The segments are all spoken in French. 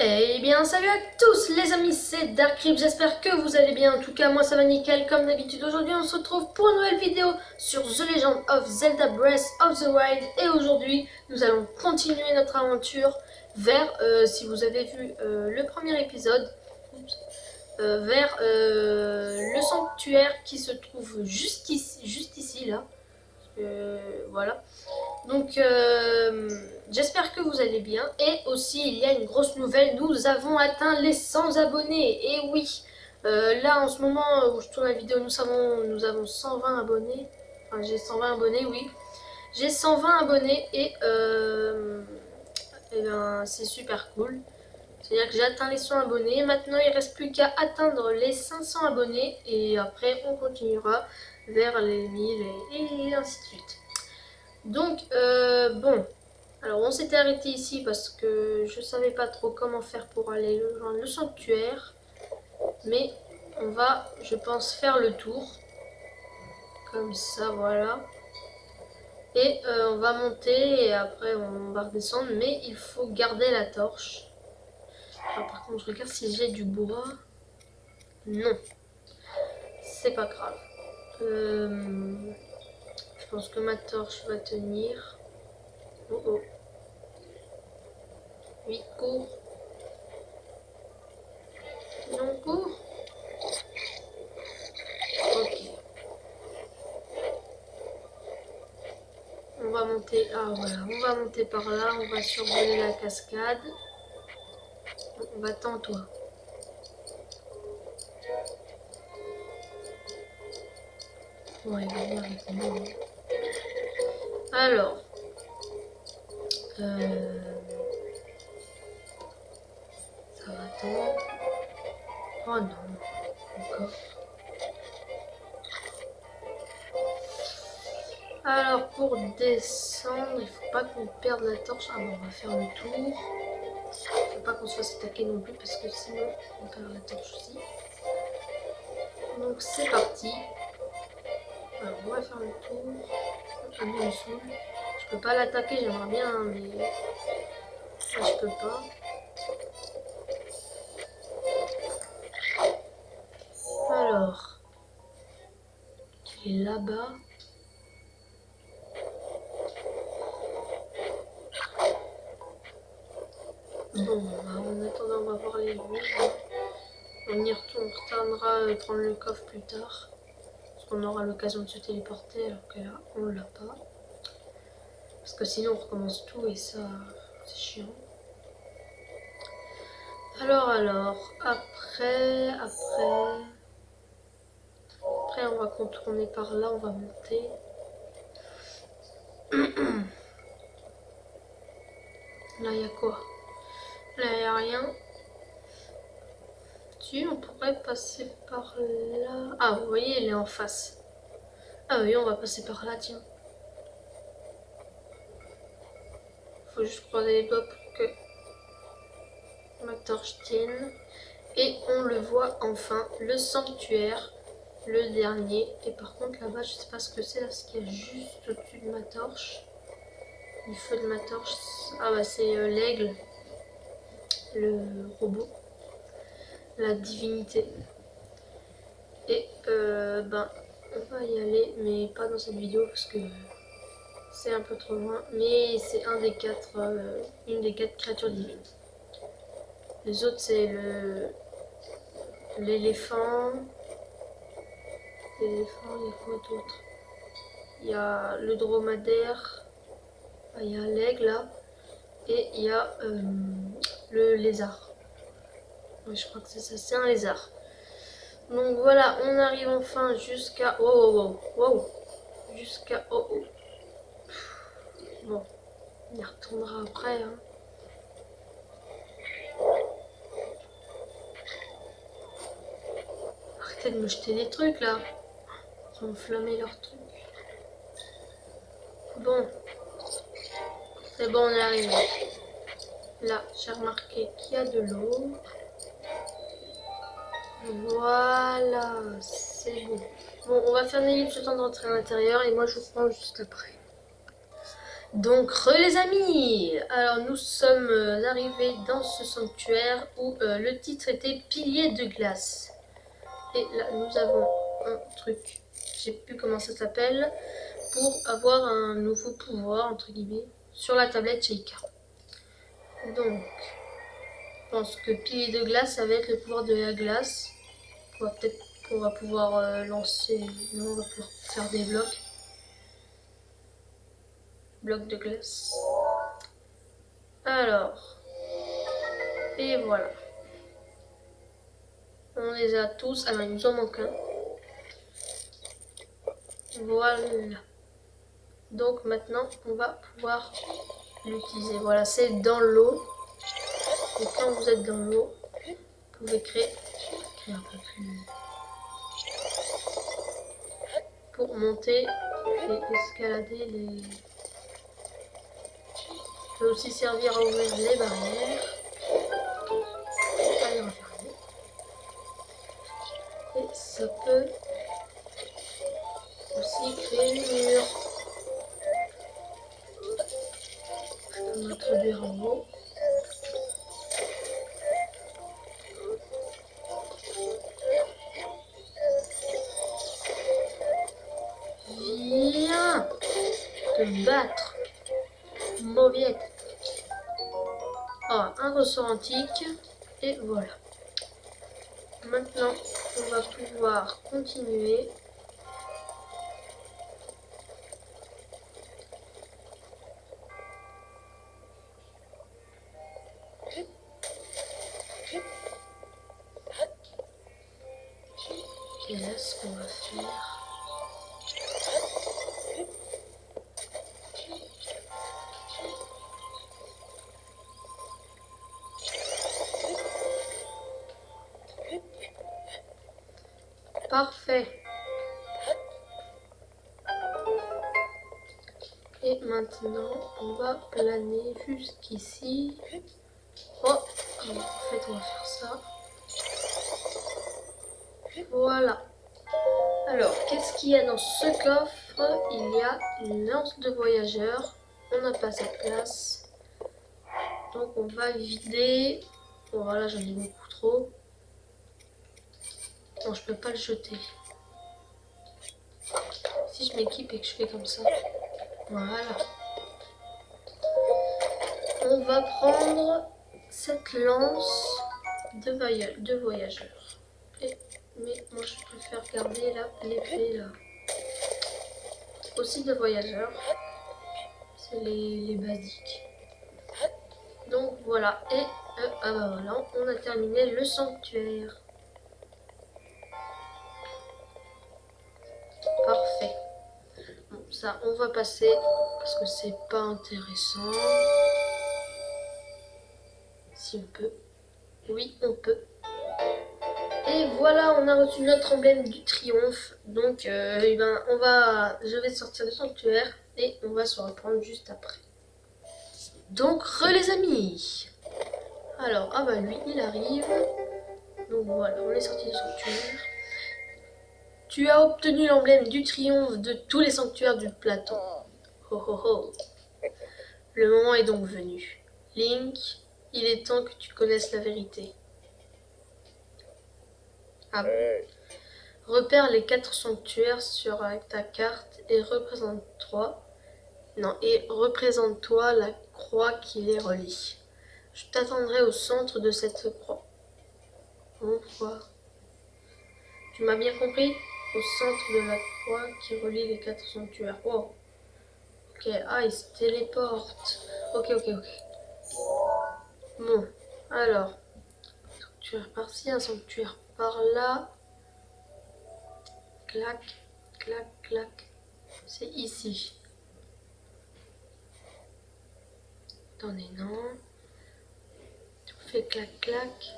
Eh bien, salut à tous les amis, c'est Darkrip, j'espère que vous allez bien. En tout cas, moi ça va nickel comme d'habitude. Aujourd'hui, on se retrouve pour une nouvelle vidéo sur The Legend of Zelda Breath of the Wild. Et aujourd'hui, nous allons continuer notre aventure vers, si vous avez vu le premier épisode, vers le sanctuaire qui se trouve juste ici là. Voilà. Donc j'espère que vous allez bien. Et aussi il y a une grosse nouvelle, nous avons atteint les 100 abonnés. Et oui, là en ce moment où je tourne la vidéo, nous avons 120 abonnés. Enfin j'ai 120 abonnés, oui. J'ai 120 abonnés et ben, c'est super cool. C'est-à-dire que j'ai atteint les 100 abonnés. Maintenant il ne reste plus qu'à atteindre les 500 abonnés. Et après on continuera vers les 1000 et ainsi de suite. Donc, bon, alors on s'était arrêté ici parce que je savais pas trop comment faire pour aller rejoindre le sanctuaire. Mais on va, je pense, faire le tour. Comme ça, voilà. Et on va monter et après on va redescendre. Mais il faut garder la torche. Alors, par contre, je regarde si j'ai du bois. Non, c'est pas grave. Je pense que ma torche va tenir. Oh oh. Oui, cours. Non, cours. Ok. On va monter, voilà, on va monter par là, on va survoler la cascade. Va-t'en toi. Ouais, il va venir avec moi. Alors, ça va attendre. Oh non, encore. Alors pour descendre, il faut pas qu'on perde la torche. Ah bon, on va faire le tour. Faut pas qu'on se fasse attaquer non plus parce que sinon on perd la torche aussi. Donc c'est parti. Alors on va faire le tour. Ah non, il saoule. Je peux pas l'attaquer, j'aimerais bien, hein, mais là, je peux pas. Alors, il est là-bas. Bon, bah, en attendant, on va voir les ruines. On retournera prendre le coffre plus tard. Parce qu'on aura l'occasion de se téléporter, alors que là, on l'a pas. Parce que sinon, on recommence tout et ça, c'est chiant. Alors, après, on va contourner par là, on va monter. Là, il y a quoi? Là, il n'y a rien. Si, on pourrait passer par là. Ah, vous voyez, elle est en face. Ah oui, on va passer par là, tiens. Faut juste croiser les doigts pour que ma torche tienne. Et on le voit enfin, le sanctuaire, le dernier. Et par contre, là-bas, je sais pas ce que c'est, là, ce qu'il y a juste au-dessus de ma torche. Le feu de ma torche. Ah bah, c'est l'aigle, le robot, la divinité. Et ben, on va y aller, mais pas dans cette vidéo parce que c'est un peu trop loin. Mais c'est un des quatre, une des 4 créatures divines. Les autres, c'est l'éléphant. L'éléphant, il y a quoi d'autre? Il y a le dromadaire. Il y a l'aigle là. Et il y a le lézard. Ouais, je crois que c'est ça, c'est un lézard. Donc voilà, on arrive enfin jusqu'à... Wow. Jusqu'à... Oh. Bon, on y retournera après. Hein. Arrêtez de me jeter des trucs là. Ils ont enflammé leurs trucs. Bon. C'est bon, on est arrivé. Là, j'ai remarqué qu'il y a de l'eau. Voilà, c'est bon. Bon, on va faire une ellipse le temps de rentrer à l'intérieur et moi je vous prends juste après. Donc, les amis, alors nous sommes arrivés dans ce sanctuaire où le titre était Pilier de glace. Et là, nous avons un truc, je sais plus comment ça s'appelle, pour avoir un nouveau pouvoir, entre guillemets, sur la tablette Sheikah. Donc, je pense que Pilier de glace, ça va être le pouvoir de la glace. On va pouvoir lancer, non, on va pouvoir faire des blocs. Blocs de glace. Alors, et voilà. On les a tous. Alors, il nous en manque un. Voilà. Donc maintenant, on va pouvoir l'utiliser. Voilà, c'est dans l'eau. Et quand vous êtes dans l'eau, vous pouvez créer un peu plus pour monter et escalader les. Ça peut aussi servir à ouvrir les barrières. À les refermer. Et ça peut aussi créer des murs. Je peux m'introduire en haut. Viens te battre, mauviette. Ah, un ressort antique. Et voilà. Maintenant, on va pouvoir continuer. Et là, ce qu'on va faire... Parfait. Et maintenant, on va planer jusqu'ici. Oh, en fait, on va faire ça. Voilà. Alors, qu'est-ce qu'il y a dans ce coffre? Il y a une lance de voyageur. On n'a pas cette place. Donc, on va vider. Bon, voilà, j'en ai beaucoup trop. Non, je peux pas le jeter. Si je m'équipe et que je fais comme ça. Voilà. On va prendre cette lance de voyageur. Mais moi je préfère garder l'épée là. Aussi de voyageur. C'est les basiques. Donc voilà. Et ah bah voilà, on a terminé le sanctuaire. Parfait. Bon, ça on va passer parce que c'est pas intéressant. Si on peut. Oui, on peut. Et voilà, on a reçu notre emblème du triomphe. Donc, je vais sortir du sanctuaire et on va se reprendre juste après. Donc, les amis. Alors, ah bah lui, il arrive. Donc voilà, on est sorti du sanctuaire. Tu as obtenu l'emblème du triomphe de tous les sanctuaires du plateau. Ho ho ho. Le moment est donc venu. Link, il est temps que tu connaisses la vérité. Ah bon. Repère les 4 sanctuaires sur ta carte et représente-toi la croix qui les relie. Je t'attendrai au centre de cette croix. Pourquoi? Tu m'as bien compris? Au centre de la croix qui relie les 4 sanctuaires. Wow. Ok, ah, il se téléporte. Ok. Bon, alors. Sanctuaire par-ci, un sanctuaire par-là. Clac, clac, clac. C'est ici. Attendez, non. On fait clac, clac,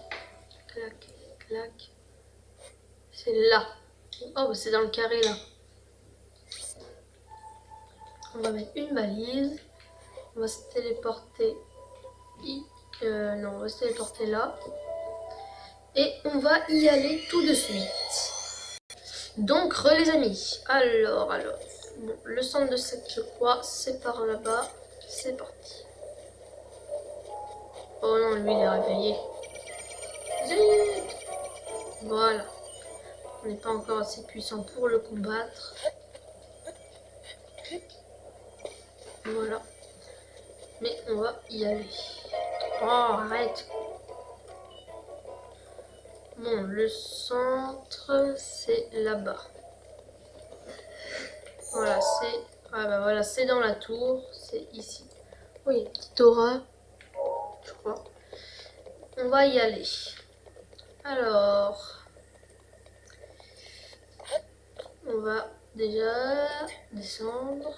clac, clac. C'est là. Oh, c'est dans le carré là. On va mettre une balise. On va se téléporter. Non, on va se téléporter là. Et on va y aller tout de suite. Donc, les amis. Alors. Bon, le centre de cette croix, c'est par là-bas. c'est parti. Oh non, lui il est réveillé. Zut! Voilà. On n'est pas encore assez puissant pour le combattre. Voilà. Mais on va y aller. Oh, arrête. Bon, le centre, c'est là-bas. Voilà, c'est... Ah bah voilà, c'est dans la tour. C'est ici. Oui, petite aura. Je crois. On va y aller. Alors... On va déjà descendre.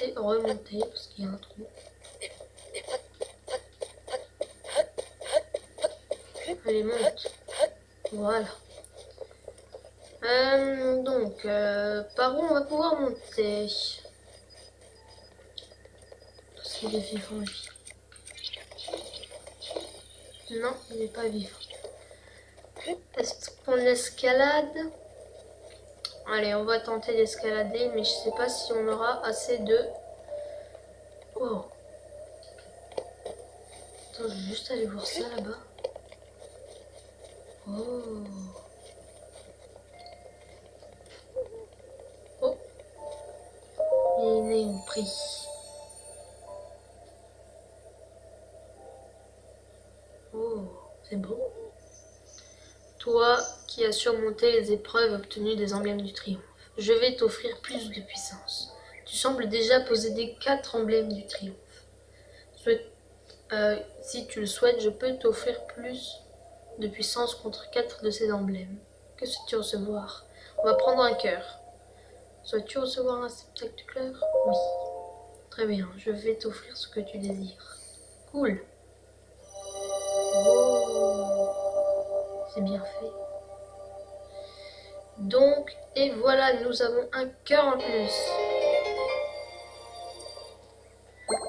Et remonter, parce qu'il y a un trou. Allez, monte. Voilà. Donc, par où on va pouvoir monter? Parce qu'il est vivant, lui. Non, il n'est pas vivant. Est-ce qu'on escalade? Allez, on va tenter d'escalader, mais je sais pas si on aura assez de... Oh. Attends, je vais juste aller voir ça là-bas. Oh. Oh. Les néons pris. Oh, c'est beau. Toi qui as surmonté les épreuves et obtenu des emblèmes du triomphe, je vais t'offrir plus de puissance. Tu sembles déjà posséder 4 emblèmes du triomphe. Si tu le souhaites, je peux t'offrir plus de puissance contre 4 de ces emblèmes. Que souhaites-tu recevoir? On va prendre un cœur. Souhaites-tu recevoir un spectaculaire? Oui. Très bien, je vais t'offrir ce que tu désires. Cool. Oh, c'est bien fait. Donc, et voilà, nous avons un cœur en plus.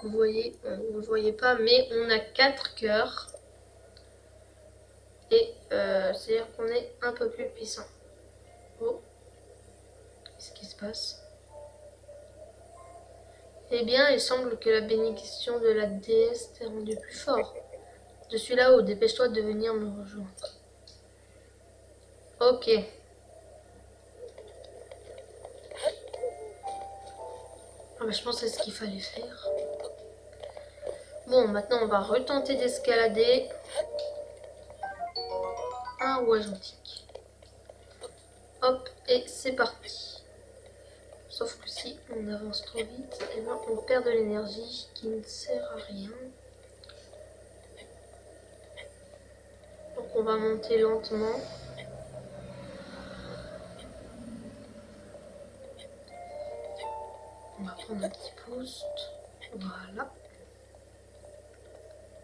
Vous voyez, vous ne voyez pas, mais on a 4 cœurs. Et c'est-à-dire qu'on est un peu plus puissant. Oh, qu'est-ce qui se passe? Eh bien, il semble que la bénédiction de la déesse t'ait rendu plus fort. Je suis là-haut, dépêche-toi de venir me rejoindre. Ok. Ah bah, je pense que c'est ce qu'il fallait faire. Bon, maintenant on va retenter d'escalader. Un roi gentil. Hop, et c'est parti. Sauf que si on avance trop vite, eh ben, on perd de l'énergie qui ne sert à rien. Donc on va monter lentement. On va prendre un petit boost. Voilà.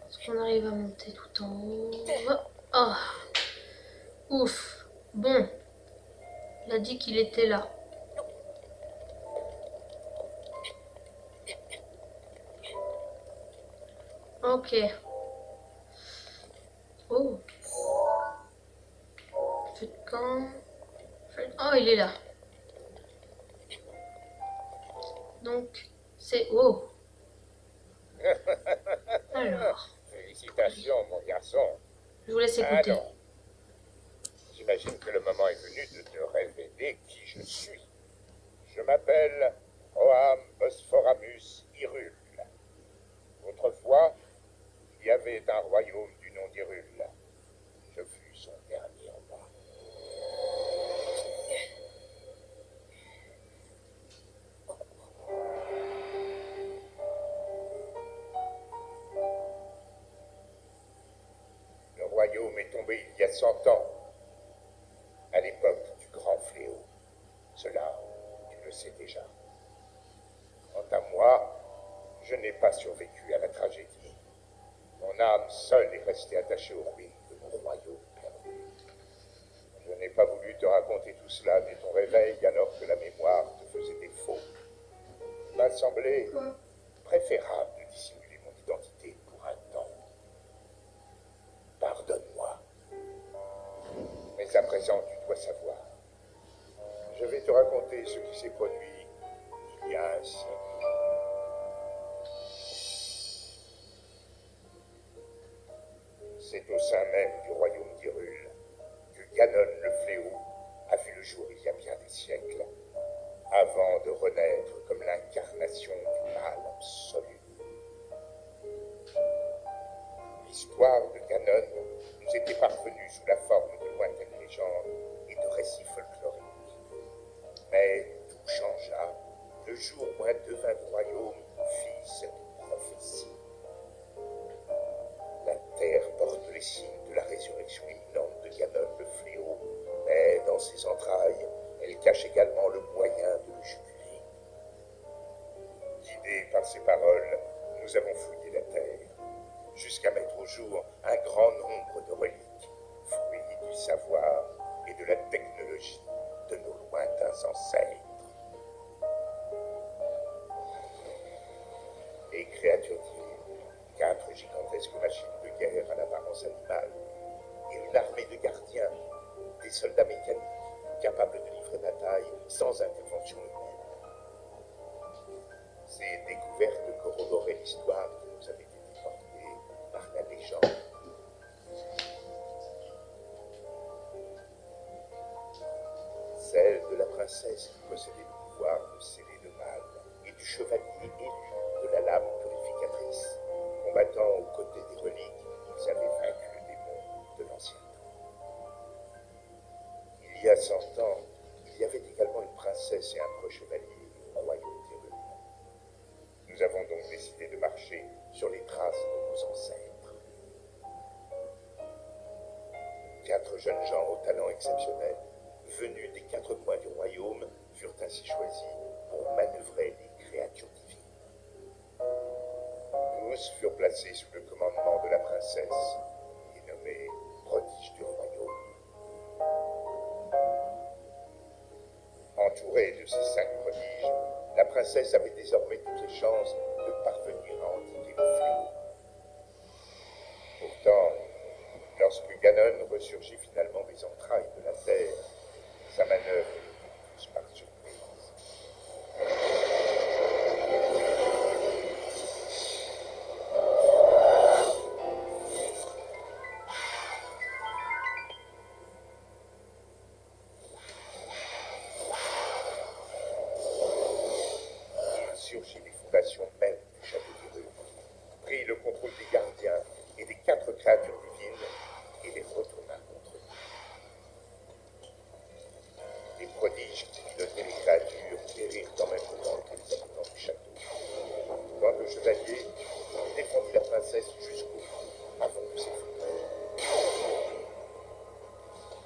Est-ce qu'on arrive à monter tout en haut? Oh. Ouf. Bon. Il a dit qu'il était là. Ok. Oh. Feu de camp. Oh, il est là. Donc, c'est... Oh. Alors. Félicitations, mon garçon. Je vous laisse écouter. Alors, j'imagine que le moment est venu de te révéler qui je suis. Je m'appelle Roham Bosphoramus Hyrule. Autrefois, il y avait un royaume du nom d'Hyrule. Je fus son dernier roi. Le royaume est tombé il y a 100 ans, à l'époque du grand fléau. Cela, tu le sais déjà. Quant à moi, je n'ai pas survécu à la tragédie. Mon âme seule est restée attachée aux ruines de mon royaume perdu. Je n'ai pas voulu te raconter tout cela dès ton réveil alors que la mémoire te faisait défaut. Il m'a semblé préférable de dissimuler mon identité pour un temps. Pardonne-moi. Mais à présent, tu dois savoir. Je vais te raconter ce qui s'est produit il y a un siècle. C'est au sein même du royaume d'Hyrule que Ganon le Fléau a vu le jour il y a bien des siècles, avant de renaître comme l'incarnation du mal absolu. L'histoire de Ganon nous était parvenue sous la forme de lointaines légendes et de récits folkloriques. Mais tout changea le jour où un devin du royaume fit cette prophétie. La terre porte les signes de la résurrection imminente de Ganon le Fléau, mais dans ses entrailles, elle cache également le moyen de le juguler. Guidés par ces paroles, nous avons fouillé la terre, jusqu'à mettre au jour un grand nombre de reliques, fruits du savoir et de la technologie de nos lointains ancêtres. Les créatures divines, 4 gigantesques machines de guerre à l'apparence animale, et une armée de gardiens, des soldats mécaniques, capables de livrer bataille sans intervention humaine. Ces découvertes corroboraient l'histoire qui nous avait été portée par la légende. Celle de la princesse qui possédait le pouvoir de sceller le mal, et du chevalier élu de la lame purificatrice, combattant aux côtés des reliques, ils avaient vaincu le démon de l'ancien temps. Il y a 100 ans, il y avait également une princesse et un proche chevalier au royaume d'Hyrule. Nous avons donc décidé de marcher sur les traces de nos ancêtres. 4 jeunes gens au talent exceptionnel, venus des 4 coins du royaume, furent ainsi choisis pour manœuvrer les créatures divines. Tous furent placés sous le commandement de la princesse, et nommés prodiges du royaume. Entourée de ces 5 prodiges, la princesse avait désormais toutes les chances de parvenir à endiguer le fléau. Pourtant, lorsque Ganon ressurgit finalement des entrailles de la terre, sa manœuvre nous tous par surprise. Il surgit des fondations même du château d'Hyrule, prit le contrôle des gardiens et des 4 créatures divines et les retourna contre eux. Les prodiges qui pilotaient les créatures périrent en même temps que les habitants du château. Quant au chevalier, il défendit la princesse jusqu'au bout, avant de s'effondrer.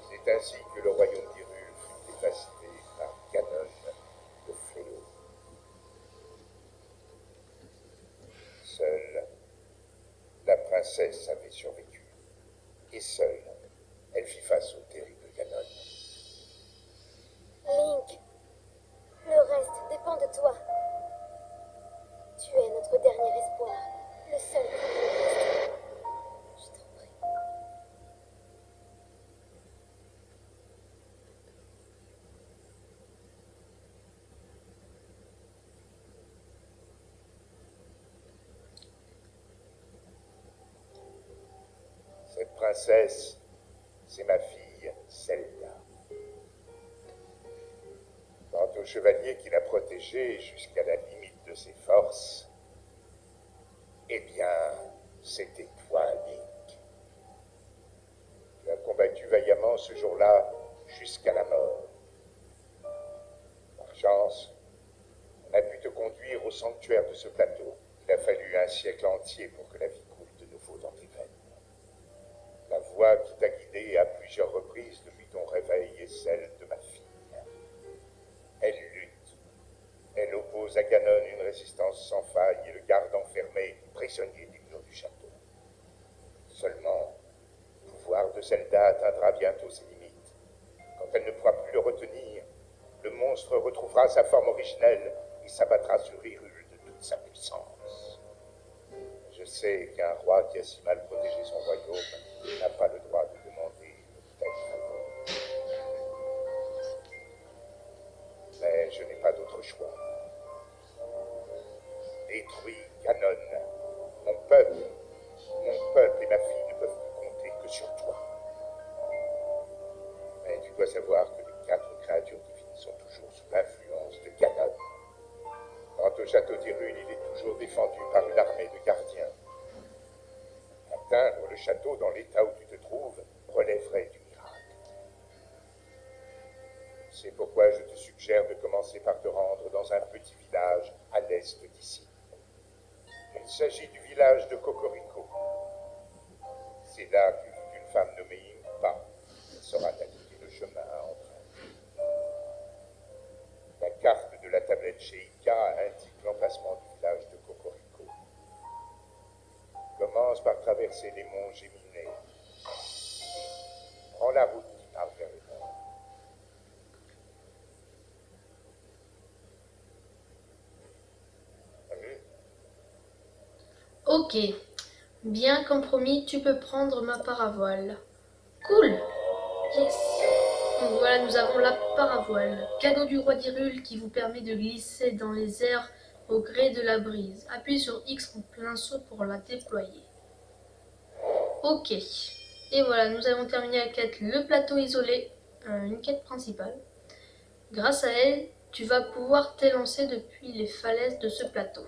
C'est ainsi que le royaume d'Hyrule fut dévasté par Ganon le Fléau. Seule, la princesse avait survécu. Et seule, elle fit face au terrible Ganon. Link, le reste dépend de toi. Tu es notre dernier espoir, le seul qui nous reste. Je t'en prie. Cette princesse, c'est ma fille, Zelda. Quant au chevalier qui l'a protégée jusqu'à la limite de ses forces, eh bien, c'était toi, Link. Tu as combattu vaillamment ce jour-là jusqu'à la mort. Par chance, on a pu te conduire au sanctuaire de ce plateau. Il a fallu un siècle entier pour que la vie coule de nouveau dans tes veines. La voix qui t'a guidé à plusieurs reprises depuis ton réveil est celle de ma fille. Elle lutte. Elle oppose à Ganon une résistance sans faille et le garde enfermé, prisonnier des murs du château. Seulement, le pouvoir de Zelda atteindra bientôt ses limites. Quand elle ne pourra plus le retenir, le monstre retrouvera sa forme originelle et s'abattra sur Hyrule de toute sa puissance. Je sais qu'un roi qui a si mal protégé son royaume n'a pas le droit de demander une telle faveur. Mais je n'ai pas d'autre choix. Détruis Ganon. Mon peuple et ma fille ne peuvent plus compter sur toi. Mais tu dois savoir que les 4 créatures divines sont toujours sous l'influence de Ganon. Quant au château d'Hyrule, il est toujours défendu par une armée de gardiens. Atteindre le château dans l'état où tu te trouves relèverait du miracle. C'est pourquoi je te suggère de commencer par te rendre dans un petit village à l'est d'ici. Il s'agit du village de Cocorico. C'est là que vit une femme nommée Impa. Elle saura t'indiquer le chemin en train. La carte de la tablette chez Ika indique l'emplacement du village de Cocorico. Commence par traverser les monts Géminées. Prends la route qui part vers le nord. Ok. Bien comme promis, tu peux prendre ma paravoile. Cool. Yes. Donc voilà, nous avons la paravoile. Cadeau du roi d'Hyrule qui vous permet de glisser dans les airs au gré de la brise. Appuyez sur X en plein saut pour la déployer. Ok. Et voilà, nous avons terminé la quête le plateau isolé. Une quête principale. Grâce à elle, tu vas pouvoir t'élancer depuis les falaises de ce plateau.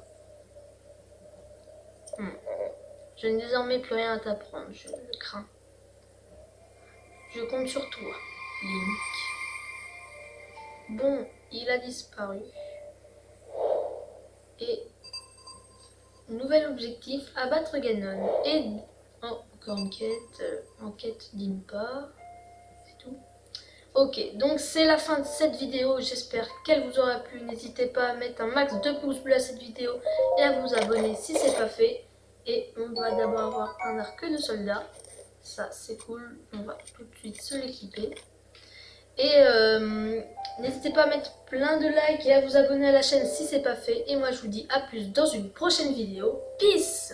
Je n'ai désormais plus rien à t'apprendre, je le crains. Je compte sur toi, Link. Bon, il a disparu. Et nouvel objectif, abattre Ganon. Et encore une quête, enquête d'Impa. C'est tout. Ok, donc c'est la fin de cette vidéo. J'espère qu'elle vous aura plu. N'hésitez pas à mettre un max de pouces bleus à cette vidéo et à vous abonner si c'est pas fait. Et on va d'abord avoir un arc de soldat. Ça, c'est cool. On va tout de suite se l'équiper. Et n'hésitez pas à mettre plein de likes et à vous abonner à la chaîne si c'est pas fait. Et moi, je vous dis à plus dans une prochaine vidéo. Peace!